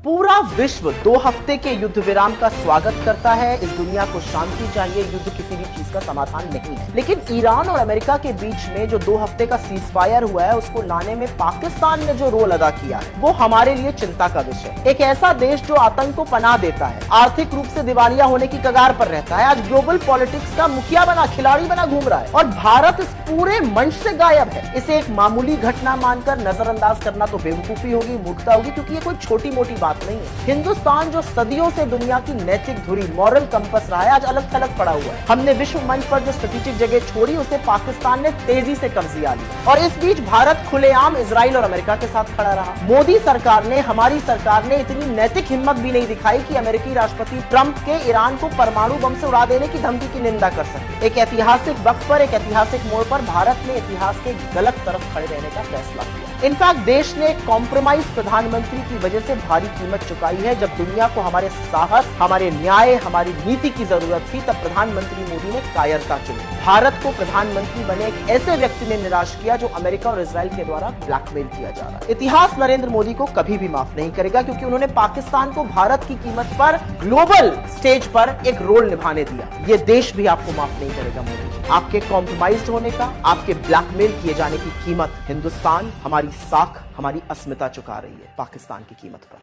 पूरा विश्व 2 हफ्ते के युद्ध विराम का स्वागत करता है। इस दुनिया को शांति चाहिए, युद्ध किसी भी चीज का समाधान नहीं है। लेकिन ईरान और अमेरिका के बीच में जो 2 हफ्ते का सीजफायर हुआ है, उसको लाने में पाकिस्तान ने जो रोल अदा किया है, वो हमारे लिए चिंता का विषय। एक ऐसा देश जो आतंक को पनाह देता है, आर्थिक रूप से दिवालिया होने की कगार पर रहता है, आज ग्लोबल पॉलिटिक्स का मुखिया बना, खिलाड़ी बना घूम रहा है और भारत इस पूरे मंच से गायब है। इसे एक मामूली घटना मानकर नजरअंदाज करना तो बेवकूफी होगी, मूर्खता होगी, क्योंकि ये कोई छोटी मोटी बात नहीं है। हिंदुस्तान जो सदियों से दुनिया की नैतिक धुरी, मॉरल कंपस रहा है, आज अलग थलग पड़ा हुआ है। हमने विश्व मंच पर जो स्ट्रेटेजिक जगह छोड़ी, उसे पाकिस्तान ने तेजी से कब्जा लिया और इस बीच भारत खुलेआम इजराइल और अमेरिका के साथ खड़ा रहा। मोदी सरकार ने, हमारी सरकार ने इतनी नैतिक हिम्मत भी नहीं दिखाई कि अमेरिकी राष्ट्रपति ट्रंप के ईरान को परमाणु बम से उड़ा देने की धमकी की निंदा कर सके। एक ऐतिहासिक वक्त पर, एक ऐतिहासिक मोड़ पर भारत ने इतिहास के गलत तरफ खड़े रहने का फैसला किया। इनफैक्ट देश ने कॉम्प्रोमाइज प्रधानमंत्री की वजह से भारी कीमत चुकाई है। जब दुनिया को हमारे साहस, हमारे न्याय, हमारी नीति की जरूरत थी, तब प्रधानमंत्री मोदी ने कायरता चुनी। भारत को प्रधानमंत्री बने एक ऐसे व्यक्ति ने निराश किया जो अमेरिका और इजराइल के द्वारा ब्लैकमेल किया जा रहा है। इतिहास नरेंद्र मोदी को कभी भी माफ नहीं करेगा, क्योंकि उन्होंने पाकिस्तान को भारत की कीमत पर ग्लोबल स्टेज पर एक रोल निभाने दिया। ये देश भी आपको माफ नहीं करेगा मोदी जी। आपके कॉम्प्रोमाइज होने का, आपके ब्लैकमेल किए जाने की कीमत हिंदुस्तान, हमारी साख, हमारी अस्मिता चुका रही है पाकिस्तान की कीमत पर।